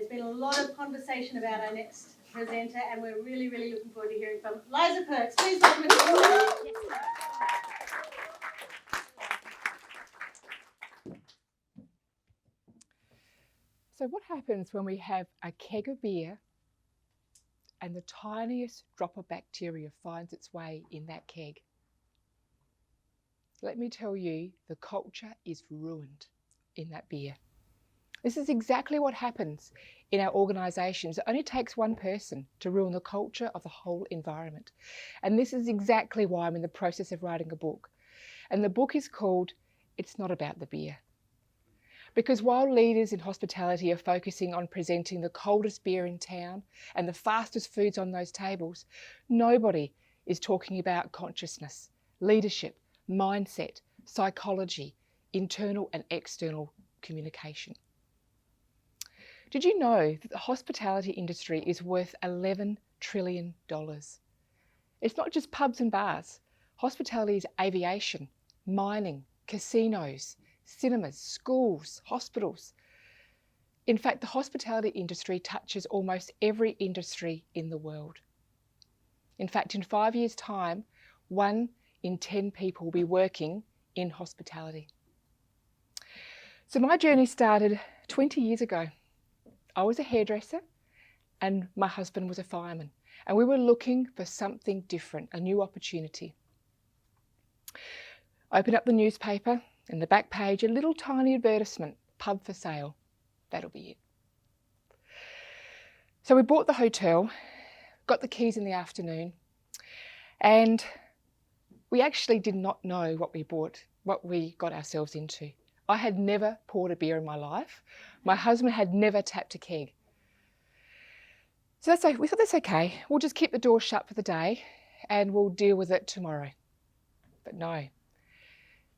There's been a lot of conversation about our next presenter, and we're really, really looking forward to hearing from Liza Perks. Please welcome her to the stage. So what happens when we have a keg of beer and the tiniest drop of bacteria finds its way in that keg? Let me tell you, the culture is ruined in that beer. This is exactly what happens in our organisations. It only takes one person to ruin the culture of the whole environment. And this is exactly why I'm in the process of writing a book. And the book is called It's Not About the Beer. Because while leaders in hospitality are focusing on presenting the coldest beer in town and the fastest foods on those tables, nobody is talking about consciousness, leadership, mindset, psychology, internal and external communication. Did you know that the hospitality industry is worth $11 trillion? It's not just pubs and bars. Hospitality is aviation, mining, casinos, cinemas, schools, hospitals. In fact, the hospitality industry touches almost every industry in the world. In fact, in 5 years' time, 1 in 10 people will be working in hospitality. So my journey started 20 years ago. I was a hairdresser and my husband was a fireman, and we were looking for something different, a new opportunity. I opened up the newspaper, and the back page, a little tiny advertisement, pub for sale. That'll be it. So we bought the hotel, got the keys in the afternoon, and we actually did not know what we got ourselves into. I had never poured a beer in my life. My husband had never tapped a keg. So we thought that's okay. We'll just keep the door shut for the day and we'll deal with it tomorrow. But no.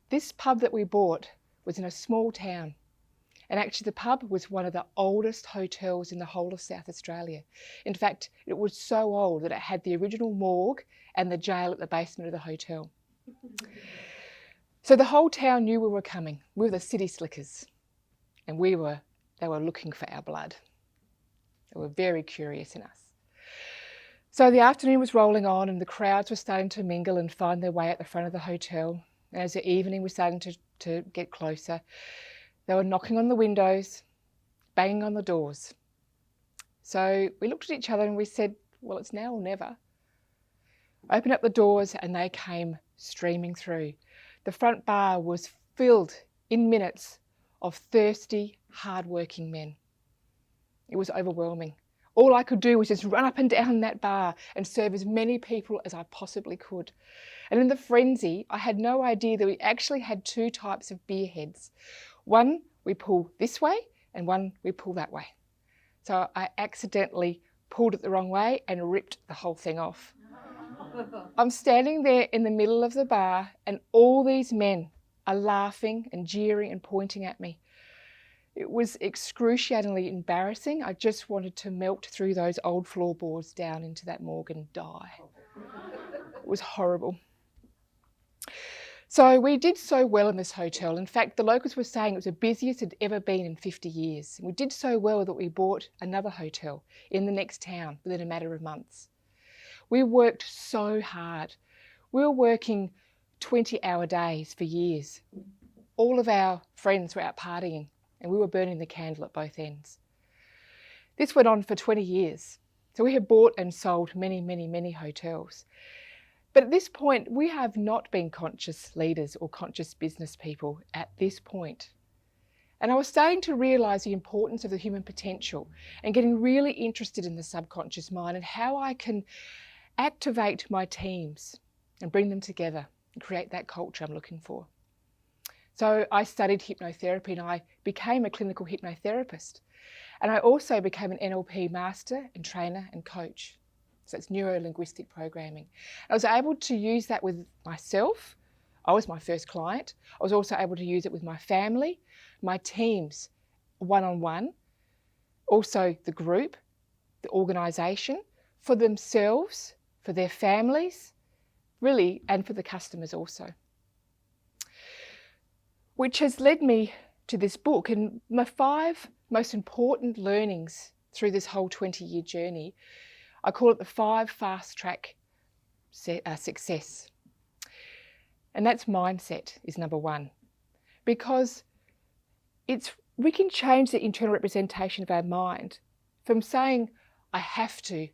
This pub that we bought was in a small town. And actually the pub was one of the oldest hotels in the whole of South Australia. In fact, it was so old that it had the original morgue and the jail at the basement of the hotel. So the whole town knew we were coming. We were the city slickers. And they were looking for our blood. They were very curious in us. So the afternoon was rolling on and the crowds were starting to mingle and find their way at the front of the hotel. And as the evening was starting to get closer, they were knocking on the windows, banging on the doors. So we looked at each other and we said, well, it's now or never. Opened up the doors and they came streaming through. The front bar was filled in minutes of thirsty, hard-working men. It was overwhelming. All I could do was just run up and down that bar and serve as many people as I possibly could. And in the frenzy, I had no idea that we actually had 2 types of beer heads. One we pull this way and one we pull that way. So I accidentally pulled it the wrong way and ripped the whole thing off. I'm standing there in the middle of the bar and all these men are laughing and jeering and pointing at me. It was excruciatingly embarrassing. I just wanted to melt through those old floorboards down into that morgue and die. It was horrible. So we did so well in this hotel. In fact, the locals were saying it was the busiest it had ever been in 50 years. We did so well that we bought another hotel in the next town within a matter of months. We worked so hard. We were working 20-hour days for years. All of our friends were out partying and we were burning the candle at both ends. This went on for 20 years. So we have bought and sold many, many, many hotels. But at this point, we have not been conscious leaders or conscious business people at this point. And I was starting to realise the importance of the human potential and getting really interested in the subconscious mind and how I can activate my teams and bring them together and create that culture I'm looking for. So I studied hypnotherapy and I became a clinical hypnotherapist. And I also became an NLP master and trainer and coach. So it's neuro-linguistic programming. I was able to use that with myself. I was my first client. I was also able to use it with my family, my teams, one-on-one, also the group, the organisation, for themselves, for their families, really, and for the customers also. Which has led me to this book, and my 5 most important learnings through this whole 20-year journey. I call it the 5 fast track success. And that's mindset is number 1. Because we can change the internal representation of our mind from saying, I have to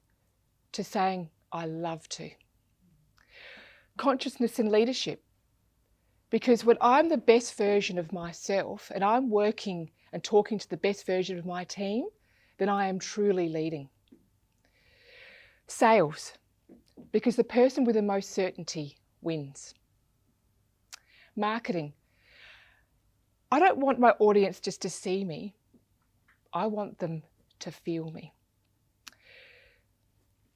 saying, I love to. Consciousness and leadership. Because when I'm the best version of myself and I'm working and talking to the best version of my team, then I am truly leading. Sales. Because the person with the most certainty wins. Marketing. I don't want my audience just to see me. I want them to feel me.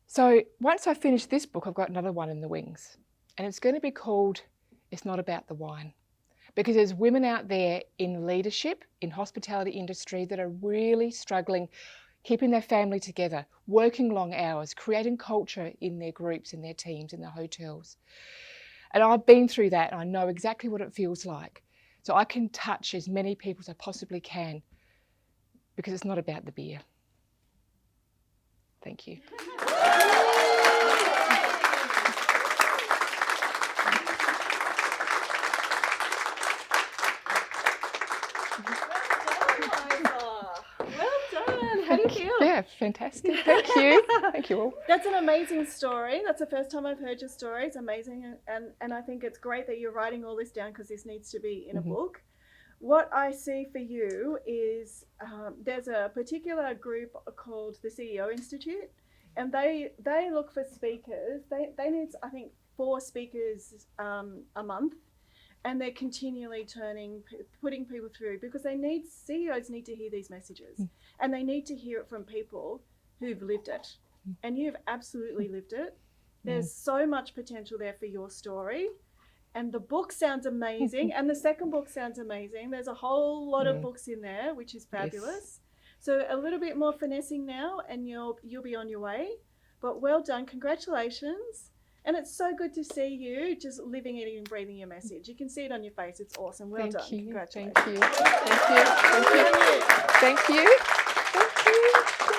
So once I finish this book, I've got another one in the wings. And it's going to be called It's Not About the Wine. Because there's women out there in leadership, in hospitality industry, that are really struggling, keeping their family together, working long hours, creating culture in their groups, in their teams, in their hotels. And I've been through that and I know exactly what it feels like. So I can touch as many people as I possibly can because it's not about the beer. Thank you. How do you feel? Yeah, fantastic. Thank you. Thank you all. That's an amazing story. That's the first time I've heard your story. It's amazing. And I think it's great that you're writing all this down because this needs to be in a book. What I see for you is there's a particular group called the CEO Institute, and they look for speakers. They need, I think, 4 speakers a month. And they're continually putting people through because CEOs need to hear these messages and they need to hear it from people who've lived it. And you've absolutely lived it. There's so much potential there for your story. And the book sounds amazing. And the second book sounds amazing. There's a whole lot of books in there, which is fabulous. Yes. So a little bit more finessing now and you'll be on your way. But well done. Congratulations. And it's so good to see you just living it and breathing your message. You can see it on your face. It's awesome. Well done. Congratulations. Thank you. Thank you. Thank you. Thank you. Thank you.